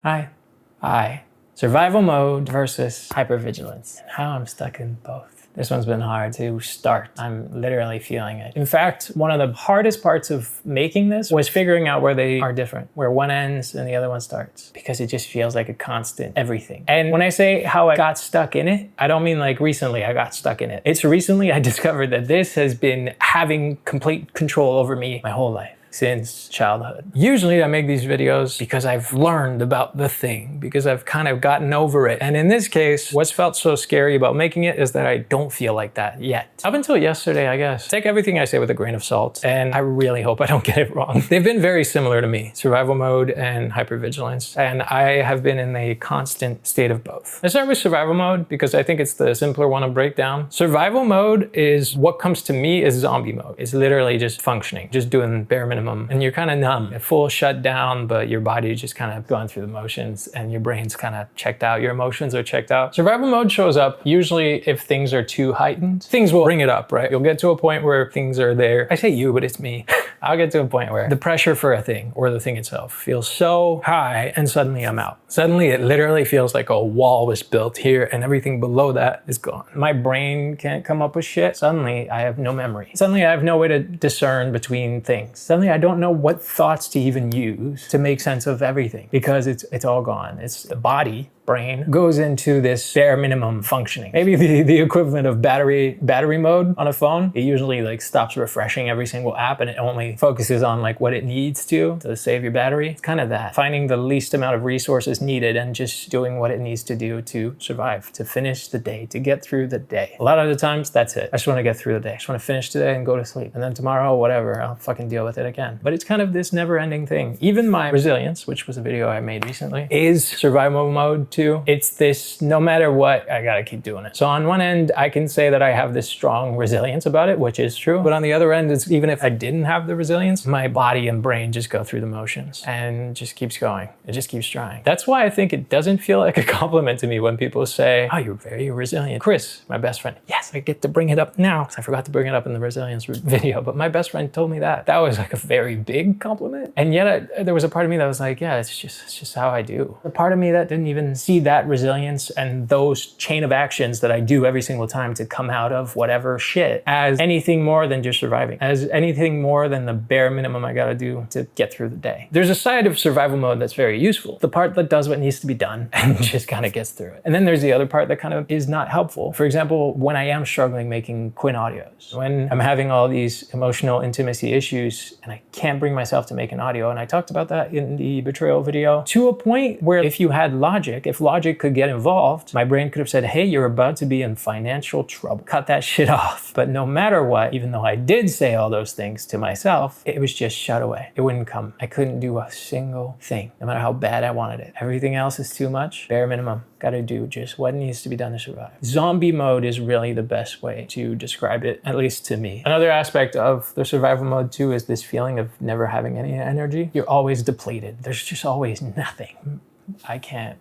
Hi. Survival mode versus hypervigilance. And how I'm stuck in both. This one's been hard to start. I'm literally feeling it. In fact, one of the hardest parts of making this was figuring out where they are different, where one ends and the other one starts, because it just feels like a constant everything. And when I say how I got stuck in it, I don't mean like recently I got stuck in it. It's recently I discovered that this has been having complete control over me my whole life. Since childhood. Usually I make these videos because I've learned about the thing, because I've kind of gotten over it. And in this case, what's felt so scary about making it is that I don't feel like that yet. Up until yesterday, I guess. Take everything I say with a grain of salt, and I really hope I don't get it wrong. They've been very similar to me, survival mode and hypervigilance, and I have been in a constant state of both. Let's start with survival mode because I think it's the simpler one to break down. Survival mode is what comes to me as zombie mode. It's literally just functioning, just doing bare minimum. And you're kind of numb, full shut down, but your body just kind of going through the motions and your brain's kind of checked out. Your emotions are checked out. Survival mode shows up usually if things are too heightened. Things will bring it up, right? You'll get to a point where things are there. I say you, but it's me. I'll get to a point where the pressure for a thing or the thing itself feels so high and suddenly I'm out. Suddenly it literally feels like a wall was built here and everything below that is gone. My brain can't come up with shit. Suddenly I have no memory. Suddenly I have no way to discern between things. Suddenly I don't know what thoughts to even use to make sense of everything because it's all gone. It's the body. Brain goes into this bare minimum functioning. Maybe the equivalent of battery mode on a phone. It usually like stops refreshing every single app and it only focuses on like what it needs to save your battery. It's kind of that. Finding the least amount of resources needed and just doing what it needs to do to survive, to finish the day, to get through the day. A lot of the times that's it. I just want to get through the day. I just want to finish today and go to sleep. And then tomorrow, whatever, I'll fucking deal with it again. But it's kind of this never ending thing. Even my resilience, which was a video I made recently, is survival mode too. It's this, no matter what, I gotta keep doing it. So on one end, I can say that I have this strong resilience about it, which is true. But on the other end, it's even if I didn't have the resilience, my body and brain just go through the motions and just keeps going. It just keeps trying. That's why I think it doesn't feel like a compliment to me when people say, oh, you're very resilient. Chris, my best friend. Yes, I get to bring it up now. I forgot to bring it up in the resilience video, but my best friend told me that. That was like a very big compliment. And yet there was a part of me that was like, yeah, it's just how I do. A part of me that didn't even see that resilience and those chain of actions that I do every single time to come out of whatever shit as anything more than just surviving, as anything more than the bare minimum I gotta do to get through the day. There's a side of survival mode that's very useful. The part that does what needs to be done and just kind of gets through it. And then there's the other part that kind of is not helpful. For example, when I am struggling making Quinn audios, when I'm having all these emotional intimacy issues and I can't bring myself to make an audio, and I talked about that in the betrayal video, to a point where if you had logic, if logic could get involved, my brain could have said, hey, you're about to be in financial trouble. Cut that shit off. But no matter what, even though I did say all those things to myself, it was just shut away. It wouldn't come. I couldn't do a single thing, no matter how bad I wanted it. Everything else is too much. Bare minimum. Gotta do just what needs to be done to survive. Zombie mode is really the best way to describe it, at least to me. Another aspect of the survival mode too is this feeling of never having any energy. You're always depleted. There's just always nothing. I can't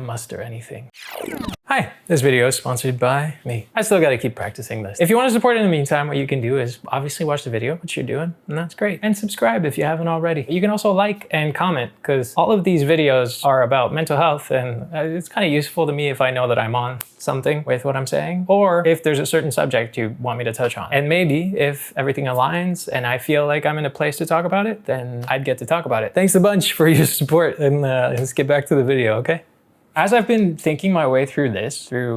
muster anything. Hi, this video is sponsored by me. I still gotta keep practicing this. If you want to support in the meantime, what you can do is obviously watch the video, which you're doing, and that's great. And subscribe if you haven't already. You can also like and comment, because all of these videos are about mental health, and it's kind of useful to me if I know that I'm on something with what I'm saying, or if there's a certain subject you want me to touch on. And maybe if everything aligns and I feel like I'm in a place to talk about it, then I'd get to talk about it. Thanks a bunch for your support, and let's get back to the video, okay? As I've been thinking my way through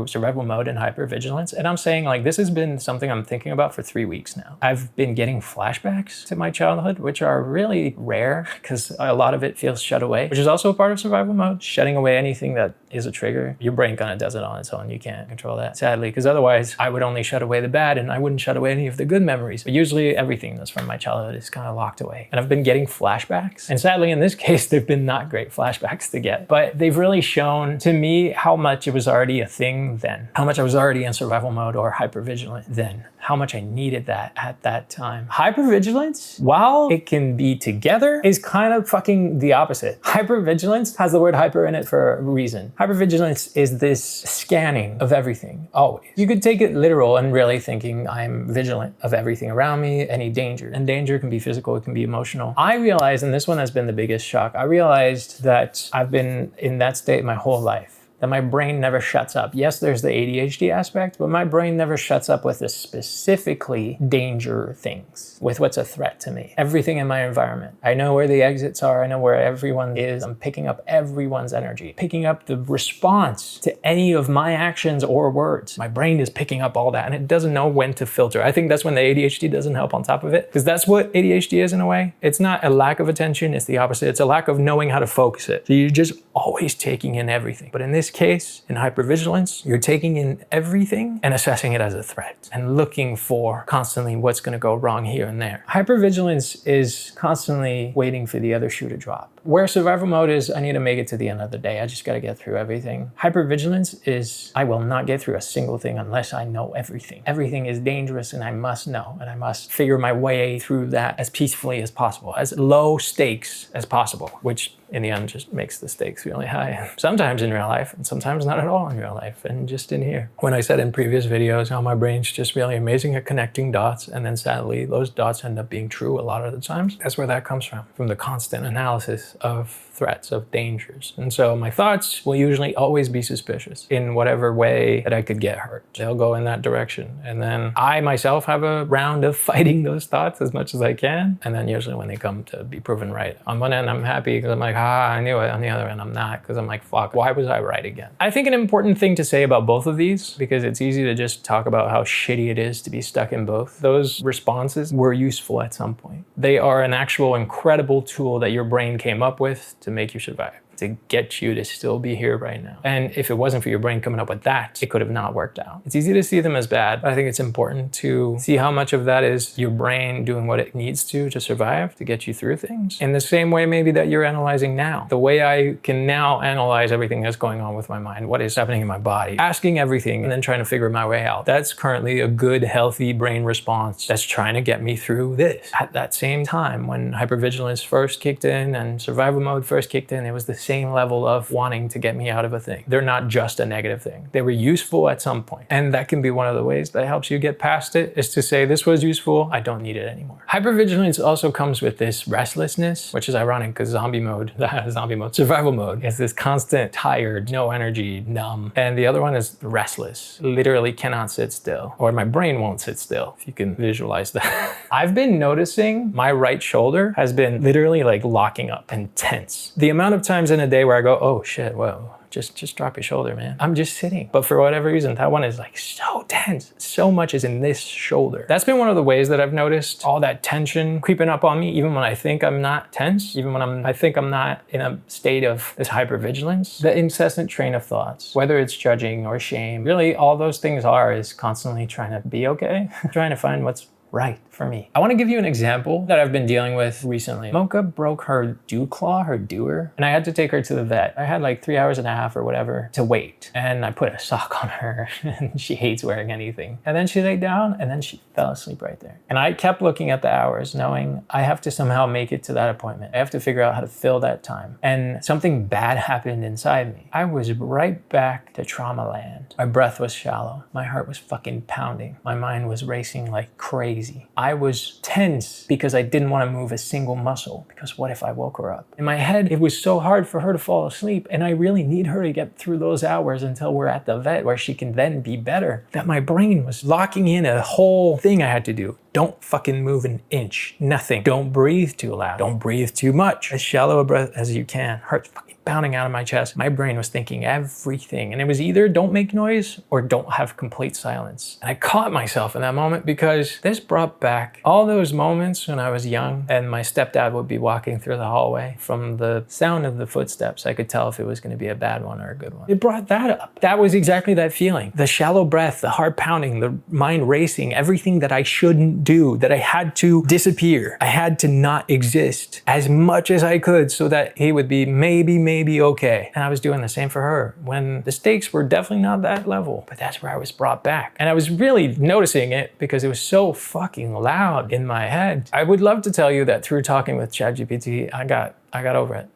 survival mode and hypervigilance, and I'm saying like this has been something I'm thinking about for 3 weeks now. I've been getting flashbacks to my childhood, which are really rare because a lot of it feels shut away, which is also a part of survival mode. Shutting away anything that is a trigger. Your brain kind of does it on its own. You can't control that, sadly, because otherwise I would only shut away the bad and I wouldn't shut away any of the good memories. But usually everything that's from my childhood is kind of locked away. And I've been getting flashbacks. And sadly, in this case, they've been not great flashbacks to get, but they've really shown shown to me how much it was already a thing then, how much I was already in survival mode or hypervigilant then, how much I needed that at that time. Hypervigilance, while it can be together, is kind of fucking the opposite. Hypervigilance has the word hyper in it for a reason. Hypervigilance is this scanning of everything, always. You could take it literal and really thinking I'm vigilant of everything around me, any danger. And danger can be physical, it can be emotional. I realized, and this one has been the biggest shock, I realized that I've been in that state my whole life. That my brain never shuts up. Yes, there's the ADHD aspect, but my brain never shuts up with the specifically danger things, with what's a threat to me. Everything in my environment. I know where the exits are, I know where everyone is. I'm picking up everyone's energy, picking up the response to any of my actions or words. My brain is picking up all that and it doesn't know when to filter. I think that's when the ADHD doesn't help on top of it, because that's what ADHD is in a way. It's not a lack of attention, it's the opposite. It's a lack of knowing how to focus it. So you're just always taking in everything. But in this case, in hypervigilance, you're taking in everything and assessing it as a threat and looking for constantly what's going to go wrong here and there. Hypervigilance is constantly waiting for the other shoe to drop. Where survival mode is, I need to make it to the end of the day. I just got to get through everything. Hypervigilance is, I will not get through a single thing unless I know everything. Everything is dangerous and I must know, and I must figure my way through that as peacefully as possible, as low stakes as possible, which in the end just makes the stakes really high. Sometimes in real life and sometimes not at all in real life, and just in here. When I said in previous videos how my brain's just really amazing at connecting dots, and then sadly those dots end up being true a lot of the times, that's where that comes from the constant analysis of threats, of dangers. And so my thoughts will usually always be suspicious in whatever way that I could get hurt. They'll go in that direction. And then I myself have a round of fighting those thoughts as much as I can. And then usually when they come to be proven right, on one end I'm happy because I'm like, I knew it. On the other end I'm not, because I'm like, fuck, why was I right again? I think an important thing to say about both of these, because it's easy to just talk about how shitty it is to be stuck in both, those responses were useful at some point. They are an actual incredible tool that your brain came up with to make you survive, to get you to still be here right now. And if it wasn't for your brain coming up with that, it could have not worked out. It's easy to see them as bad, but I think it's important to see how much of that is your brain doing what it needs to survive, to get you through things. In the same way maybe that you're analyzing now. The way I can now analyze everything that's going on with my mind, what is happening in my body, asking everything and then trying to figure my way out. That's currently a good, healthy brain response that's trying to get me through this. At that same time, when hypervigilance first kicked in and survival mode first kicked in, it was the same level of wanting to get me out of a thing. They're not just a negative thing. They were useful at some point. And that can be one of the ways that helps you get past it, is to say, this was useful, I don't need it anymore. Hypervigilance also comes with this restlessness, which is ironic because survival mode is this constant, tired, no energy, numb. And the other one is restless, literally cannot sit still, or my brain won't sit still, if you can visualize that. I've been noticing my right shoulder has been literally like locking up and tense. The amount of times in a day where I go, oh shit, whoa, just drop your shoulder, man. I'm just sitting. But for whatever reason, that one is like so tense. So much is in this shoulder. That's been one of the ways that I've noticed all that tension creeping up on me, even when I think I'm not tense, even when I think I'm not in a state of this hypervigilance. The incessant train of thoughts, whether it's judging or shame, really all those things is constantly trying to be okay, trying to find what's right for me. I want to give you an example that I've been dealing with recently. Mocha broke her dew claw, her doer, and I had to take her to the vet. I had like 3.5 hours or whatever to wait, and I put a sock on her and she hates wearing anything. And then she laid down and then she fell asleep right there. And I kept looking at the hours knowing I have to somehow make it to that appointment. I have to figure out how to fill that time. And something bad happened inside me. I was right back to trauma land. My breath was shallow. My heart was fucking pounding. My mind was racing like crazy. I was tense because I didn't want to move a single muscle, because what if I woke her up? In my head, it was so hard for her to fall asleep, and I really need her to get through those hours until we're at the vet where she can then be better, that my brain was locking in a whole thing I had to do. Don't fucking move an inch, nothing. Don't breathe too loud. Don't breathe too much. As shallow a breath as you can. Heart fucking pounding out of my chest. My brain was thinking everything. And it was either don't make noise or don't have complete silence. And I caught myself in that moment because this brought back all those moments when I was young and my stepdad would be walking through the hallway. From the sound of the footsteps, I could tell if it was going to be a bad one or a good one. It brought that up. That was exactly that feeling. The shallow breath, the heart pounding, the mind racing, everything that I shouldn't do, that I had to disappear. I had to not exist as much as I could so that he would be maybe okay. And I was doing the same for her when the stakes were definitely not that level, but that's where I was brought back. And I was really noticing it because it was so fucking loud in my head. I would love to tell you that through talking with ChatGPT, I got over it.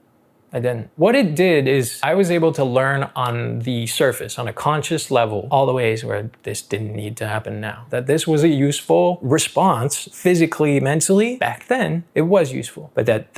I didn't. What it did is I was able to learn on the surface, on a conscious level, all the ways where this didn't need to happen now. That this was a useful response physically, mentally. Back then, it was useful, but that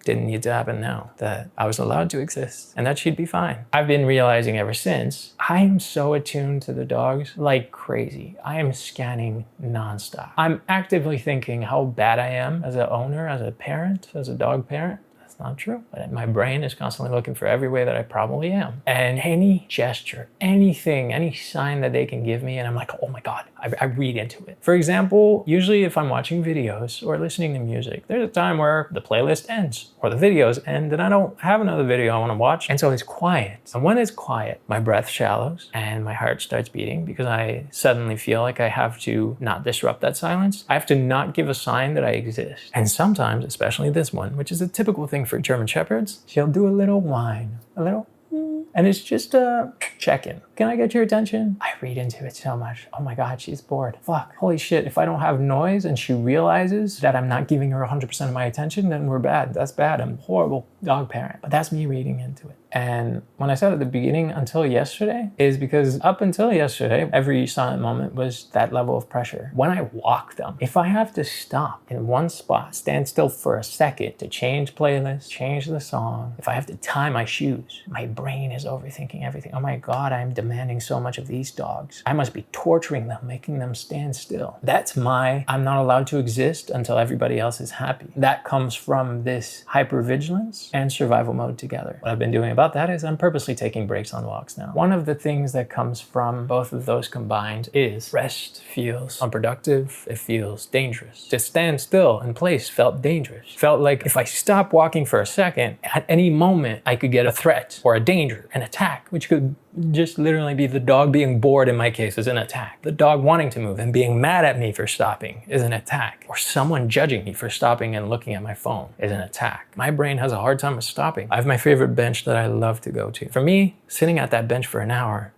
didn't need to happen now, that I was allowed to exist and that she'd be fine. I've been realizing ever since, I am so attuned to the dogs like crazy. I am scanning nonstop. I'm actively thinking how bad I am as an owner, as a parent, as a dog parent. Not true, but my brain is constantly looking for every way that I probably am. And any gesture, anything, any sign that they can give me, and I'm like, oh my God, I read into it. For example, usually if I'm watching videos or listening to music, there's a time where the playlist ends or the videos end and I don't have another video I want to watch. And so it's quiet. And when it's quiet, my breath shallows and my heart starts beating because I suddenly feel like I have to not disrupt that silence. I have to not give a sign that I exist. And sometimes, especially this one, which is a typical thing for German Shepherds, she'll do a little whine, a little, and it's just a check-in. Can I get your attention? I read into it so much. Oh my God, she's bored. Fuck, holy shit. If I don't have noise and she realizes that I'm not giving her 100% of my attention, then we're bad. That's bad. I'm a horrible dog parent. But that's me reading into it. And when I said at the beginning, until yesterday, is because up until yesterday, every silent moment was that level of pressure. When I walk them, if I have to stop in one spot, stand still for a second to change playlist, change the song, if I have to tie my shoes, my brain is overthinking everything. Oh my God, I'm demanding so much of these dogs. I must be torturing them, making them stand still. That's I'm not allowed to exist until everybody else is happy. That comes from this hypervigilance and survival mode together. What I've been doing about that is I'm purposely taking breaks on walks now. One of the things that comes from both of those combined is rest feels unproductive. It feels dangerous. To stand still in place felt dangerous. Felt like if I stop walking for a second, at any moment I could get a threat or a danger, an attack, which could just literally be the dog being bored in my case is an attack. The dog wanting to move and being mad at me for stopping is an attack. Or someone judging me for stopping and looking at my phone is an attack. My brain has a hard time with stopping. I have my favorite bench that I love to go to. For me, sitting at that bench for an hour,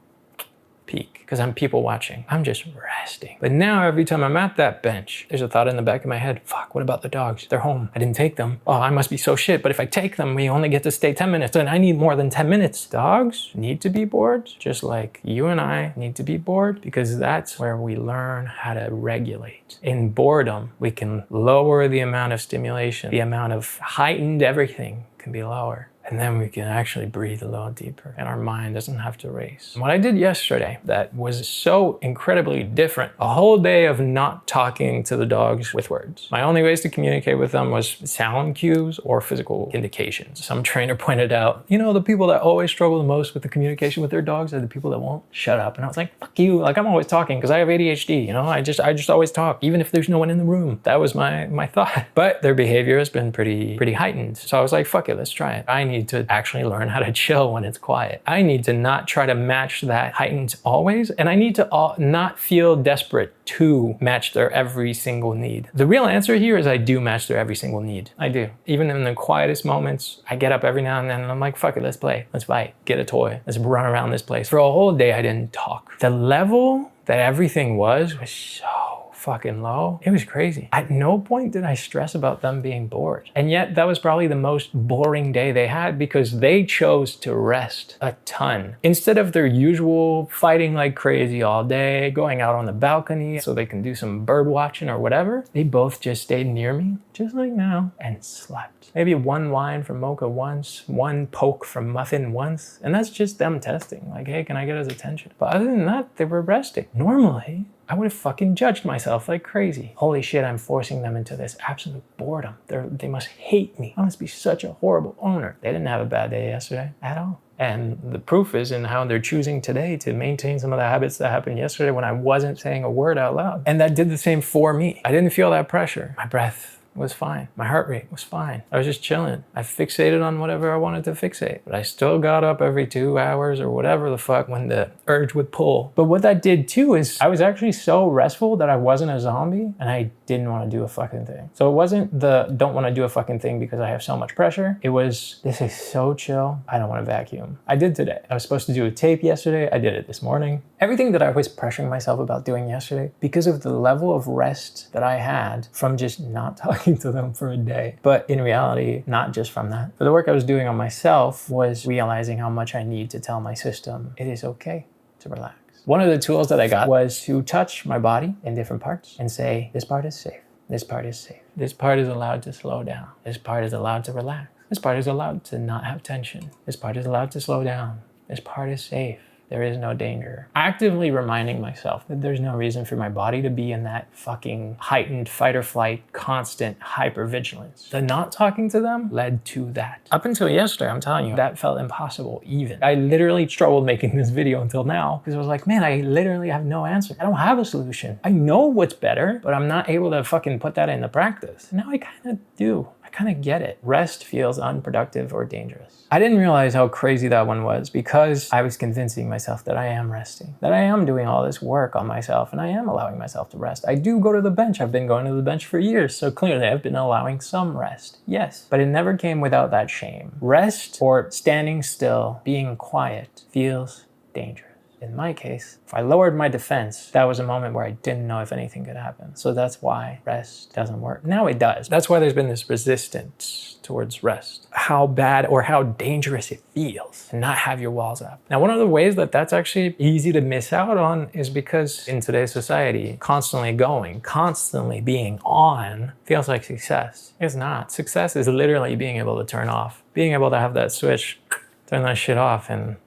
peak, because I'm people watching. I'm just resting. But now every time I'm at that bench, there's a thought in the back of my head, fuck, what about the dogs? They're home. I didn't take them. Oh, I must be so shit. But if I take them, we only get to stay 10 minutes and I need more than 10 minutes. Dogs need to be bored, just like you and I need to be bored, because that's where we learn how to regulate. In boredom, we can lower the amount of stimulation, the amount of heightened everything can be lower. And then we can actually breathe a little deeper and our mind doesn't have to race. And what I did yesterday that was so incredibly different, a whole day of not talking to the dogs with words. My only ways to communicate with them was sound cues or physical indications. Some trainer pointed out, you know, the people that always struggle the most with the communication with their dogs are the people that won't shut up. And I was like, fuck you. Like, I'm always talking because I have ADHD, you know, I just always talk, even if there's no one in the room. That was my thought. But their behavior has been pretty heightened. So I was like, fuck it, let's try it. I need to actually learn how to chill when it's quiet. I need to not try to match that heightened always. And I need to not feel desperate to match their every single need. The real answer here is I do match their every single need. I do. Even in the quietest moments, I get up every now and then and I'm like, fuck it, let's play. Let's fight. Get a toy. Let's run around this place. For a whole day, I didn't talk. The level that everything was so fucking low. It was crazy. At no point did I stress about them being bored. And yet that was probably the most boring day they had because they chose to rest a ton. Instead of their usual fighting like crazy all day, going out on the balcony so they can do some bird watching or whatever, they both just stayed near me, just like now, and slept. Maybe one whine from Mocha once, one poke from Muffin once, and that's just them testing. Like, hey, can I get his attention? But other than that, they were resting. Normally, I would have fucking judged myself like crazy. Holy shit, I'm forcing them into this absolute boredom. They must hate me. I must be such a horrible owner. They didn't have a bad day yesterday at all. And the proof is in how they're choosing today to maintain some of the habits that happened yesterday when I wasn't saying a word out loud. And that did the same for me. I didn't feel that pressure. My breath was fine. My heart rate was fine. I was just chilling. I fixated on whatever I wanted to fixate. But I still got up every 2 hours or whatever the fuck when the urge would pull. But what that did too is I was actually so restful that I wasn't a zombie and I didn't want to do a fucking thing. So it wasn't the don't want to do a fucking thing because I have so much pressure. It was, this is so chill. I don't want to vacuum. I did today. I was supposed to do a tape yesterday. I did it this morning. Everything that I was pressuring myself about doing yesterday, because of the level of rest that I had from just not talking to them for a day. But in reality, not just from that. But the work I was doing on myself was realizing how much I need to tell my system it is okay to relax. One of the tools that I got was to touch my body in different parts and say, this part is safe. This part is safe. This part is allowed to slow down. This part is allowed to relax. This part is allowed to not have tension. This part is allowed to slow down. This part is safe. There is no danger. Actively reminding myself that there's no reason for my body to be in that fucking heightened fight or flight, constant hypervigilance. The not talking to them led to that. Up until yesterday, I'm telling you, that felt impossible even. I literally struggled making this video until now because I was like, man, I literally have no answer. I don't have a solution. I know what's better, but I'm not able to fucking put that into practice. Now I kind of do. I kind of get it. Rest feels unproductive or dangerous. I didn't realize how crazy that one was because I was convincing myself that I am resting, that I am doing all this work on myself and I am allowing myself to rest. I do go to the bench. I've been going to the bench for years, so clearly I've been allowing some rest. Yes, but it never came without that shame. Rest or standing still, being quiet feels dangerous. In my case, if I lowered my defense, that was a moment where I didn't know if anything could happen. So that's why rest doesn't work. Now it does. That's why there's been this resistance towards rest. How bad or how dangerous it feels to not have your walls up. Now, one of the ways that that's actually easy to miss out on is because in today's society, constantly going, constantly being on feels like success. It's not. Success is literally being able to turn off, being able to have that switch, turn that shit off and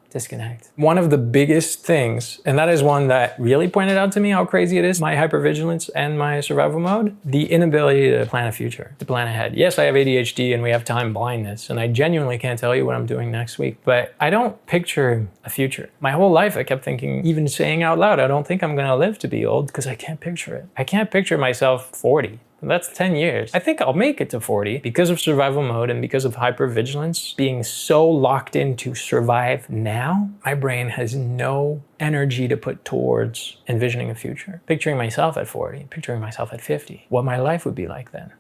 disconnect. One of the biggest things, and that is one that really pointed out to me how crazy it is, my hypervigilance and my survival mode, the inability to plan a future, to plan ahead. Yes, I have ADHD and we have time blindness, and I genuinely can't tell you what I'm doing next week, but I don't picture a future. My whole life I kept thinking, even saying out loud, I don't think I'm gonna live to be old because I can't picture it. I can't picture myself 40. That's 10 years. I think I'll make it to 40 because of survival mode and because of hypervigilance. Being so locked into survive now, my brain has no energy to put towards envisioning a future. Picturing myself at 40, picturing myself at 50, what my life would be like then.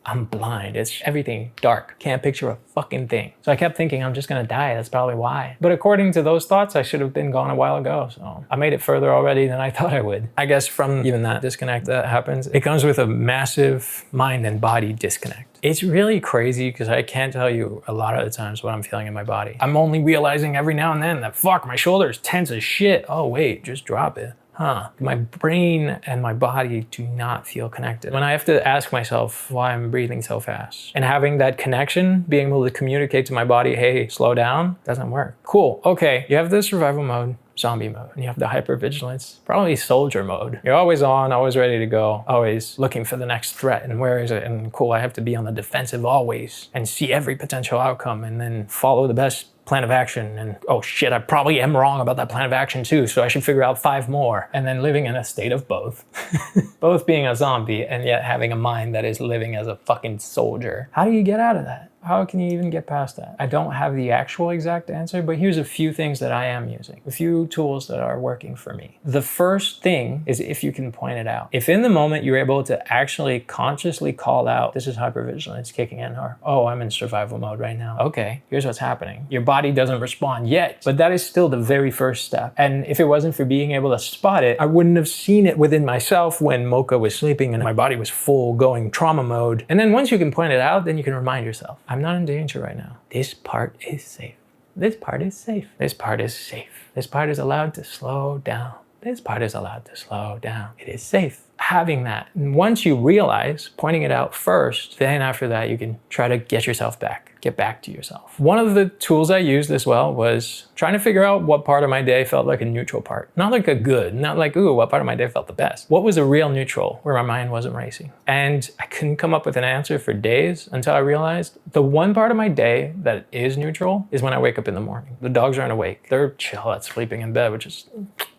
I'm blind. It's everything dark. Can't picture a fucking thing. So I kept thinking I'm just gonna die. That's probably why. But according to those thoughts, I should have been gone a while ago. So I made it further already than I thought I would. I guess from even that disconnect that happens, it comes with a massive mind and body disconnect. It's really crazy because I can't tell you a lot of the times what I'm feeling in my body. I'm only realizing every now and then that fuck, my shoulder's tense as shit. Oh wait, just drop it. My brain and my body do not feel connected. When I have to ask myself why I'm breathing so fast and having that connection, being able to communicate to my body, hey, slow down, doesn't work. Cool, okay, you have the survival mode, zombie mode, and you have the hypervigilance, probably soldier mode. You're always on, always ready to go, always looking for the next threat and where is it? And cool, I have to be on the defensive always and see every potential outcome and then follow the best plan of action and oh shit, I probably am wrong about that plan of action too, so I should figure out 5 more. And then living in a state of both. Both being a zombie and yet having a mind that is living as a fucking soldier. How do you get out of that? How can you even get past that? I don't have the actual exact answer, but here's a few things that I am using. A few tools that are working for me. The first thing is if you can point it out. If in the moment you're able to actually consciously call out, this is hypervigilance kicking in, or oh, I'm in survival mode right now. Okay, here's what's happening. Your body doesn't respond yet, but that is still the very first step. And if it wasn't for being able to spot it, I wouldn't have seen it within myself when Mocha was sleeping and my body was full going trauma mode. And then once you can point it out, then you can remind yourself, I'm not in danger right now. This part is safe. This part is safe. This part is safe. This part is allowed to slow down. This part is allowed to slow down. It is safe. Having that. And once you realize, pointing it out first, then after that, you can try to get yourself back, get back to yourself. One of the tools I used as well was trying to figure out what part of my day felt like a neutral part. Not like a good, not like, ooh, what part of my day felt the best. What was a real neutral where my mind wasn't racing? And I couldn't come up with an answer for days until I realized the one part of my day that is neutral is when I wake up in the morning. The dogs aren't awake. They're chill at sleeping in bed, which is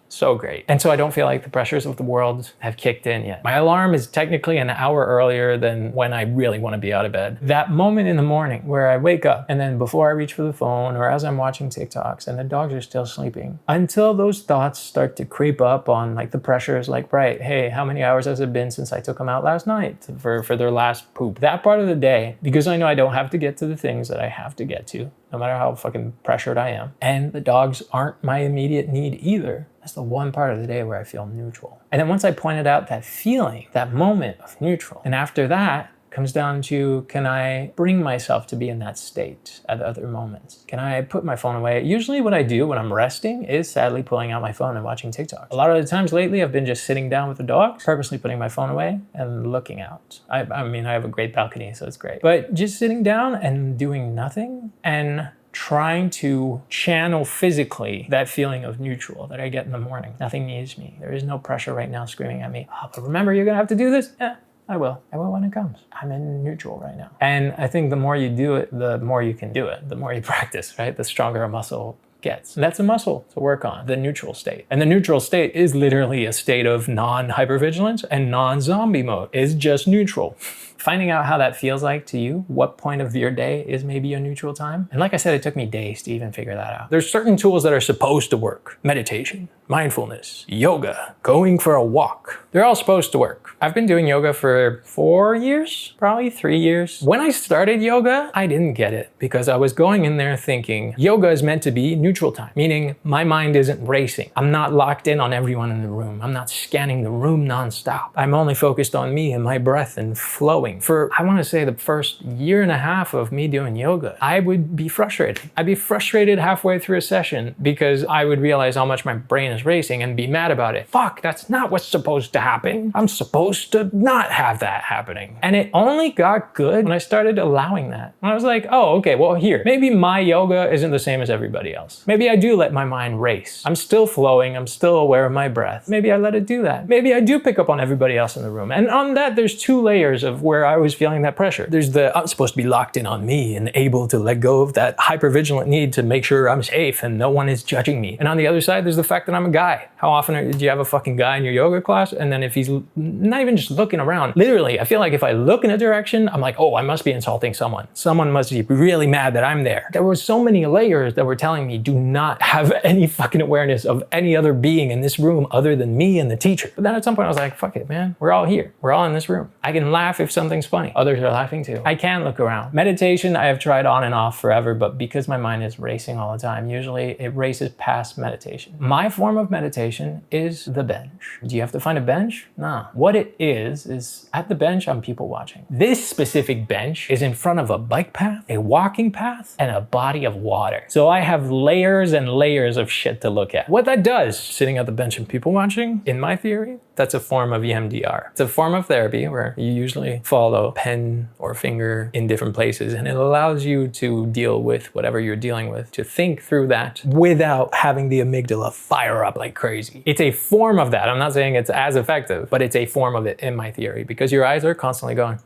So great. And so I don't feel like the pressures of the world have kicked in yet. My alarm is technically an hour earlier than when I really want to be out of bed. That moment in the morning where I wake up and then before I reach for the phone or as I'm watching TikToks and the dogs are still sleeping, until those thoughts start to creep up on like the pressures, like, right, hey, how many hours has it been since I took them out last night for their last poop? That part of the day, because I know I don't have to get to the things that I have to get to, no matter how fucking pressured I am. And the dogs aren't my immediate need either. That's the one part of the day where I feel neutral. And then once I pointed out that feeling, that moment of neutral, and after that comes down to, can I bring myself to be in that state at other moments? Can I put my phone away? Usually what I do when I'm resting is sadly pulling out my phone and watching TikTok. A lot of the times lately, I've been just sitting down with the dog, purposely putting my phone away and looking out. I mean, I have a great balcony, so it's great. But just sitting down and doing nothing and trying to channel physically that feeling of neutral that I get in the morning. Nothing needs me. There is no pressure right now screaming at me. Oh, but remember, you're gonna have to do this? Yeah, I will. I will when it comes. I'm in neutral right now. And I think the more you do it, the more you can do it. The more you practice, right? The stronger a muscle gets. And that's a muscle to work on, the neutral state. And the neutral state is literally a state of non-hypervigilance and non-zombie mode. It's just neutral. Finding out how that feels like to you, what point of your day is maybe a neutral time. And like I said, it took me days to even figure that out. There's certain tools that are supposed to work. Meditation, mindfulness, yoga, going for a walk. They're all supposed to work. I've been doing yoga for 4 years, probably 3 years. When I started yoga, I didn't get it because I was going in there thinking yoga is meant to be neutral time, meaning my mind isn't racing. I'm not locked in on everyone in the room. I'm not scanning the room nonstop. I'm only focused on me and my breath and flowing. For, I want to say, the first year and a half of me doing yoga, I would be frustrated. I'd be frustrated halfway through a session because I would realize how much my brain is racing and be mad about it. Fuck, that's not what's supposed to happen. I'm supposed to not have that happening. And it only got good when I started allowing that. And I was like, oh, okay, well here, maybe my yoga isn't the same as everybody else. Maybe I do let my mind race. I'm still flowing. I'm still aware of my breath. Maybe I let it do that. Maybe I do pick up on everybody else in the room. And on that, there's 2 layers of where I was feeling that pressure. There's the, I'm supposed to be locked in on me and able to let go of that hypervigilant need to make sure I'm safe and no one is judging me. And on the other side, there's the fact that I'm a guy. How often do you have a fucking guy in your yoga class? And then if he's not even just looking around, literally, I feel like if I look in a direction, I'm like, oh, I must be insulting someone. Someone must be really mad that I'm there. There were so many layers that were telling me, do not have any fucking awareness of any other being in this room other than me and the teacher. But then at some point I was like, fuck it, man. We're all here. We're all in this room. I can laugh if something's funny. Others are laughing too. I can look around. Meditation, I have tried on and off forever, but because my mind is racing all the time, usually it races past meditation. My form of meditation is the bench. Do you have to find a bench? No. What it is at the bench, I'm people watching. This specific bench is in front of a bike path, a walking path, and a body of water. So I have layers and layers of shit to look at. What that does, sitting at the bench and people watching, in my theory, that's a form of EMDR. It's a form of therapy where you usually follow pen or finger in different places, and it allows you to deal with whatever you're dealing with, to think through that without having the amygdala fire up like crazy. It's a form of that. I'm not saying it's as effective, but it's a form of it in my theory, because your eyes are constantly going.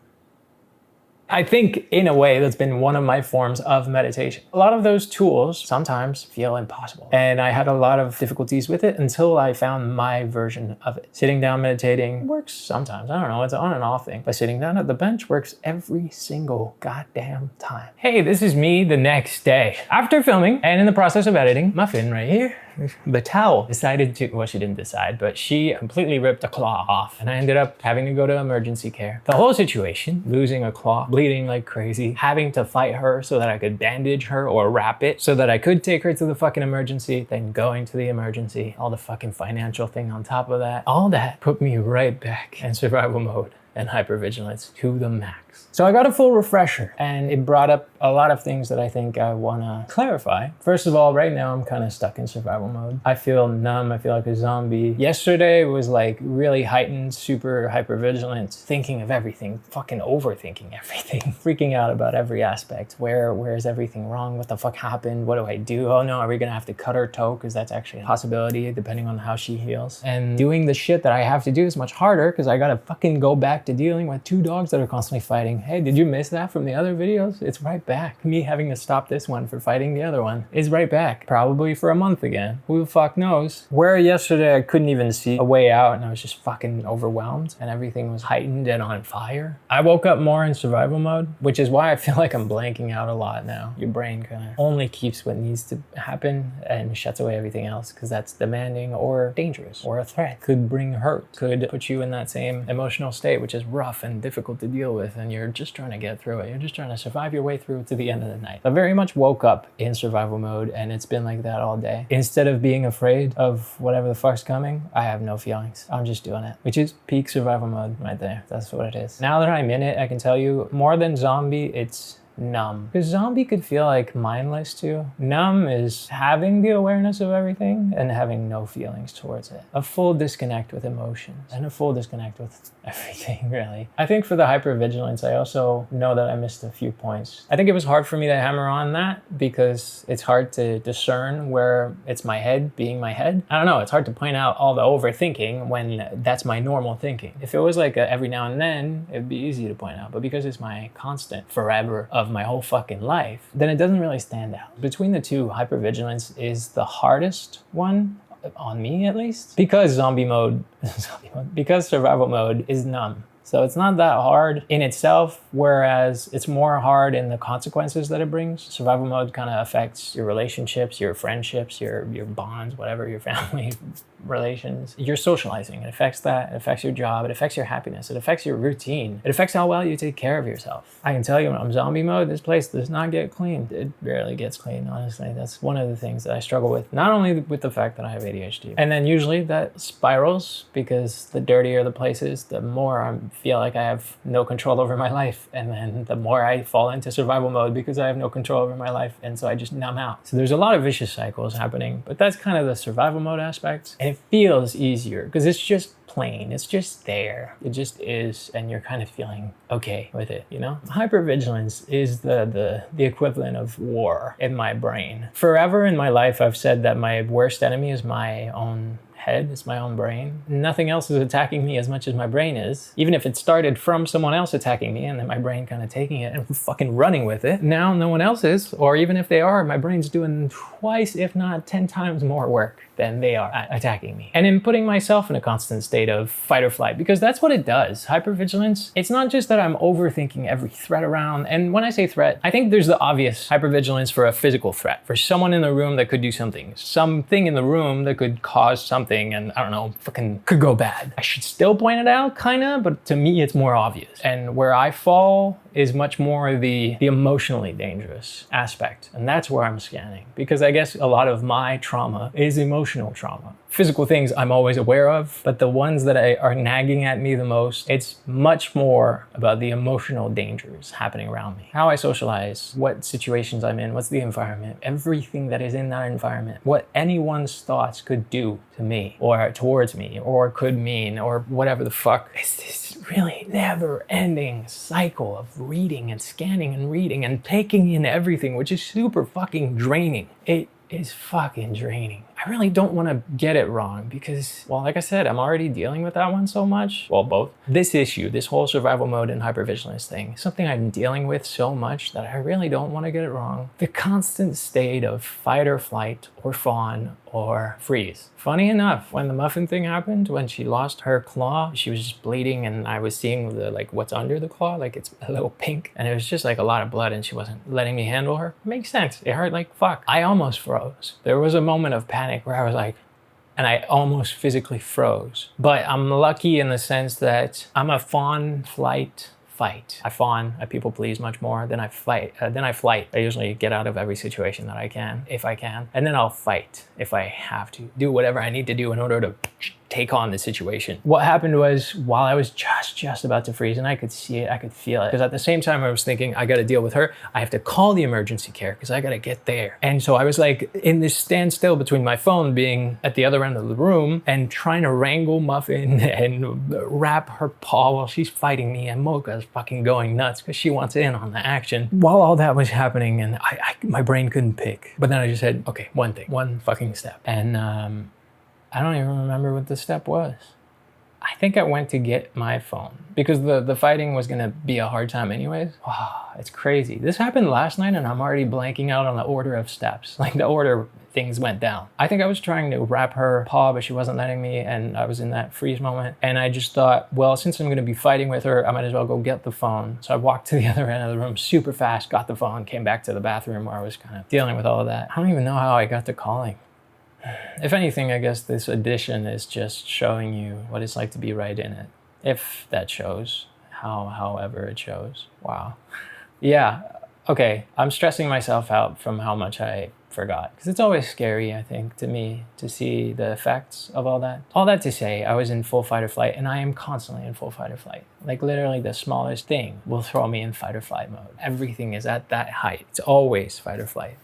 I think in a way that's been one of my forms of meditation. A lot of those tools sometimes feel impossible. And I had a lot of difficulties with it until I found my version of it. Sitting down meditating works sometimes. I don't know, it's an on and off thing. But sitting down at the bench works every single goddamn time. Hey, this is me the next day. After filming and in the process of editing, Muffin right here, the towel decided to, well, she didn't decide, but she completely ripped a claw off. And I ended up having to go to emergency care. The whole situation, losing a claw, bleeding like crazy, having to fight her so that I could bandage her or wrap it so that I could take her to the fucking emergency, then going to the emergency, all the fucking financial thing on top of that. All that put me right back in survival mode and hypervigilance to the max. So I got a full refresher, and it brought up a lot of things that I think I wanna clarify. First of all, right now I'm kind of stuck in survival mode. I feel numb, I feel like a zombie. Yesterday was like really heightened, super hypervigilant, thinking of everything, fucking overthinking everything, freaking out about every aspect. Where is everything wrong? What the fuck happened? What do I do? Oh no, are we gonna have to cut her toe? Because that's actually a possibility depending on how she heals. And doing the shit that I have to do is much harder because I gotta fucking go back to dealing with 2 dogs that are constantly fighting fighting. Hey, did you miss that from the other videos? It's right back. Me having to stop this one for fighting the other one is right back. Probably for a month again. Who the fuck knows? Where yesterday I couldn't even see a way out and I was just fucking overwhelmed and everything was heightened and on fire. I woke up more in survival mode, which is why I feel like I'm blanking out a lot now. Your brain kind of only keeps what needs to happen and shuts away everything else because that's demanding or dangerous or a threat. Could bring hurt, could put you in that same emotional state, which is rough and difficult to deal with, and you're just trying to get through it. You're just trying to survive your way through to the end of the night. I very much woke up in survival mode and it's been like that all day. Instead of being afraid of whatever the fuck's coming, I have no feelings. I'm just doing it, which is peak survival mode right there. That's what it is. Now that I'm in it, I can tell you more than zombie, it's numb. Because zombie could feel like mindless too. Numb is having the awareness of everything and having no feelings towards it. A full disconnect with emotions and a full disconnect with everything, really. I think for the hypervigilance, I also know that I missed a few points. I think it was hard for me to hammer on that because it's hard to discern where it's my head being my head. I don't know, it's hard to point out all the overthinking when that's my normal thinking. If it was like every now and then, it'd be easy to point out. But because it's my constant forever of my whole fucking life, then it doesn't really stand out. Between the two, hypervigilance is the hardest one, on me at least, because because survival mode is numb. So it's not that hard in itself, whereas it's more hard in the consequences that it brings. Survival mode kind of affects your relationships, your friendships, your bonds, whatever, your family relations. You're socializing. It affects that. It affects your job. It affects your happiness. It affects your routine. It affects how well you take care of yourself. I can tell you when I'm zombie mode, this place does not get clean. It barely gets clean, honestly. That's one of the things that I struggle with. Not only with the fact that I have ADHD. And then usually that spirals because the dirtier the place is, the more I feel like I have no control over my life. And then the more I fall into survival mode because I have no control over my life. And so I just numb out. So there's a lot of vicious cycles happening, but that's kind of the survival mode aspect. And it feels easier because it's just plain. It's just there. It just is, and you're kind of feeling okay with it, you know? Hypervigilance is the equivalent of war in my brain. Forever in my life, I've said that my worst enemy is my own head, it's my own brain. Nothing else is attacking me as much as my brain is. Even if it started from someone else attacking me and then my brain kind of taking it and fucking running with it. Now no one else is, or even if they are, my brain's doing twice, if not 10 times more work than they are at attacking me. And in putting myself in a constant state of fight or flight, because that's what it does. Hypervigilance, it's not just that I'm overthinking every threat around. And when I say threat, I think there's the obvious hypervigilance for a physical threat, for someone in the room that could do something in the room that could cause something and I don't know, fucking could go bad. I should still point it out, kinda, but to me it's more obvious. And where I fall is much more the emotionally dangerous aspect. And that's where I'm scanning, because I guess a lot of my trauma is emotional trauma. Physical things I'm always aware of, but the ones that are nagging at me the most, it's much more about the emotional dangers happening around me. How I socialize, what situations I'm in, what's the environment, everything that is in that environment, what anyone's thoughts could do to me or towards me or could mean or whatever the fuck. It's this really never-ending cycle of reading and scanning and reading and taking in everything, which is super fucking draining. It is fucking draining. I really don't want to get it wrong because, well, like I said, I'm already dealing with that one so much. Well, both. This issue, this whole survival mode and hypervigilance thing, something I'm dealing with so much that I really don't want to get it wrong. The constant state of fight or flight or fawn or freeze. Funny enough, when the muffin thing happened, when she lost her claw, she was just bleeding and I was seeing the what's under the claw, like it's a little pink, and it was just like a lot of blood and she wasn't letting me handle her. It makes sense. It hurt like fuck. I almost froze. There was a moment of panic where I was like, and I almost physically froze. But I'm lucky in the sense that I'm a fawn flight fight. I fawn, I people please much more than I fight. Then I flight. I usually get out of every situation that I can, if I can. And then I'll fight if I have to. Do whatever I need to do in order to take on the situation. What happened was while I was just about to freeze, and I could see it, I could feel it, because at the same time I was thinking, I gotta deal with her, I have to call the emergency care because I gotta get there. And so I was like in this standstill between my phone being at the other end of the room and trying to wrangle Muffin and wrap her paw while she's fighting me, and Mocha's fucking going nuts because she wants in on the action. While all that was happening and my brain couldn't pick. But then I just said, okay, one thing, one fucking step. And I don't even remember what the step was. I think I went to get my phone because the fighting was gonna be a hard time anyways. Wow, it's crazy. This happened last night and I'm already blanking out on the order of steps, like the order things went down. I think I was trying to wrap her paw, but she wasn't letting me, and I was in that freeze moment. And I just thought, well, since I'm gonna be fighting with her, I might as well go get the phone. So I walked to the other end of the room super fast, got the phone, came back to the bathroom where I was kind of dealing with all of that. I don't even know how I got to calling. If anything, I guess this edition is just showing you what it's like to be right in it. If that shows, however it shows. Wow. Yeah, okay, I'm stressing myself out from how much I forgot. Because it's always scary, I think, to me, to see the effects of all that. All that to say, I was in full fight or flight, and I am constantly in full fight or flight. Like literally the smallest thing will throw me in fight or flight mode. Everything is at that height. It's always fight or flight.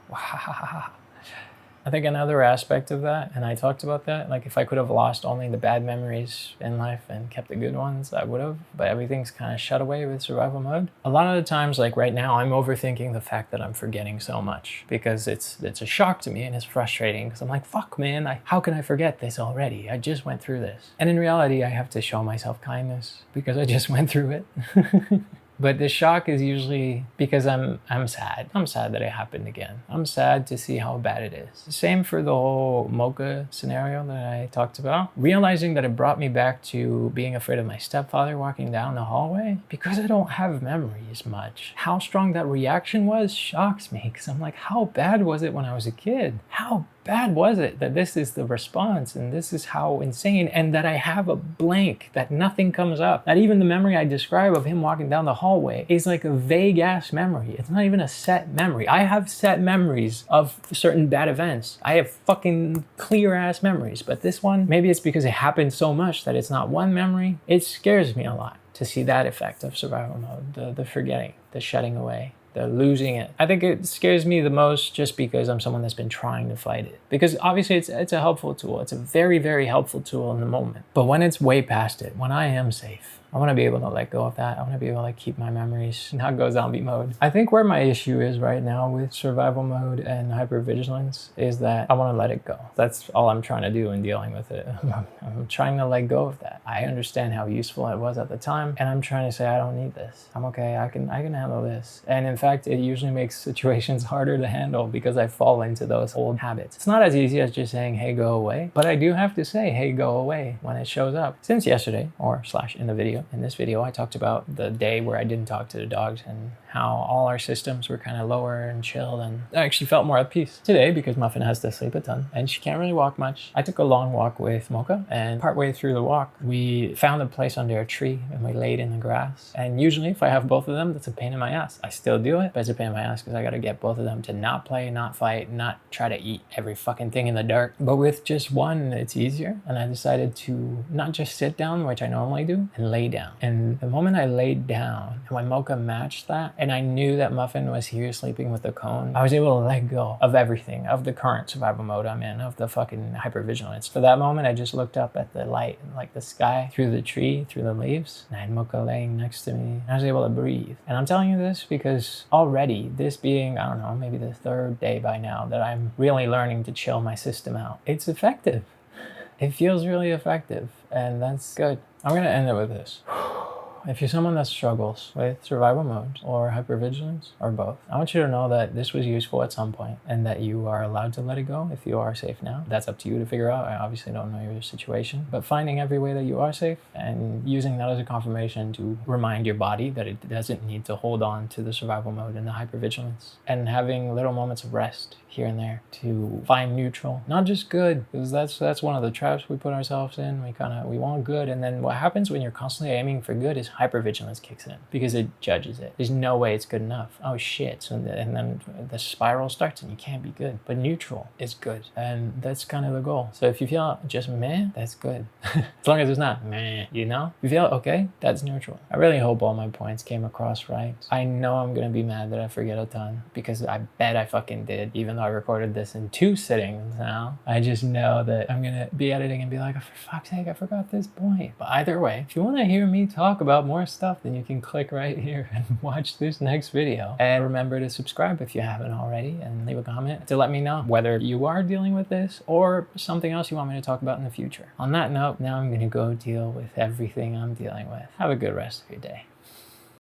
Wow. I think another aspect of that, and I talked about that, like if I could have lost only the bad memories in life and kept the good ones, I would have, but everything's kind of shut away with survival mode. A lot of the times, like right now, I'm overthinking the fact that I'm forgetting so much because it's a shock to me and it's frustrating because I'm like, fuck man, how can I forget this already? I just went through this. And in reality, I have to show myself kindness because I just went through it. But the shock is usually because I'm sad. I'm sad that it happened again. I'm sad to see how bad it is. Same for the whole mocha scenario that I talked about. Realizing that it brought me back to being afraid of my stepfather walking down the hallway because I don't have memories much. How strong that reaction was shocks me because I'm like, how bad was it when I was a kid? How bad was it that this is the response and this is how insane, and that I have a blank, that nothing comes up, that even the memory I describe of him walking down the hallway is like a vague ass memory. It's not even a set memory. I have set memories of certain bad events. I have fucking clear ass memories, but this one, maybe it's because it happened so much that it's not one memory. It scares me a lot to see that effect of survival mode, the forgetting, the shutting away, the losing it. I think it scares me the most just because I'm someone that's been trying to fight it. Because obviously it's a helpful tool. It's a very, very helpful tool in the moment. But when it's way past it, when I am safe, I want to be able to let go of that. I want to be able to keep my memories, not go zombie mode. I think where my issue is right now with survival mode and hypervigilance is that I want to let it go. That's all I'm trying to do in dealing with it. I'm trying to let go of that. I understand how useful it was at the time, and I'm trying to say, I don't need this. I'm okay. I can handle this. And in fact, it usually makes situations harder to handle because I fall into those old habits. It's not as easy as just saying, hey, go away. But I do have to say, hey, go away when it shows up. Since yesterday, or / in the video, in this video, I talked about the day where I didn't talk to the dogs and how all our systems were kind of lower and chilled, and I actually felt more at peace. Today, because Muffin has to sleep a ton and she can't really walk much, I took a long walk with Mocha, and partway through the walk, we found a place under a tree and we laid in the grass. And usually if I have both of them, that's a pain in my ass. I still do it, but it's a pain in my ass because I got to get both of them to not play, not fight, not try to eat every fucking thing in the dark. But with just one, it's easier. And I decided to not just sit down, which I normally do, and lay down. And the moment I laid down, and when Mocha matched that, and I knew that Muffin was here sleeping with the cone, I was able to let go of everything, of the current survival mode I'm in, of the fucking hypervigilance. For that moment, I just looked up at the light, like the sky, through the tree, through the leaves, and I had Mocha laying next to me. I was able to breathe. And I'm telling you this because already, this being, I don't know, maybe the third day by now that I'm really learning to chill my system out, it's effective. It feels really effective, and that's good. I'm gonna end it with this. If you're someone that struggles with survival mode or hypervigilance or both, I want you to know that this was useful at some point and that you are allowed to let it go if you are safe now. That's up to you to figure out. I obviously don't know your situation, but finding every way that you are safe and using that as a confirmation to remind your body that it doesn't need to hold on to the survival mode and the hypervigilance, and having little moments of rest here and there to find neutral, not just good, because that's one of the traps we put ourselves in. We want good, and then what happens when you're constantly aiming for good is hypervigilance kicks in because it judges it. There's no way it's good enough. Oh shit. So and then the spiral starts and you can't be good. But neutral is good. And that's kind of the goal. So if you feel just meh, that's good. As long as it's not meh, you know? If you feel okay, that's neutral. I really hope all my points came across right. I know I'm gonna be mad that I forget a ton because I bet I fucking did, even though I recorded this in 2 sittings now. I just know that I'm gonna be editing and be like, oh, for fuck's sake, I forgot this point. But either way, if you wanna hear me talk about about more stuff, then you can click right here and watch this next video. And remember to subscribe if you haven't already, and leave a comment to let me know whether you are dealing with this or something else you want me to talk about in the future. On that note, now I'm gonna go deal with everything I'm dealing with. Have a good rest of your day.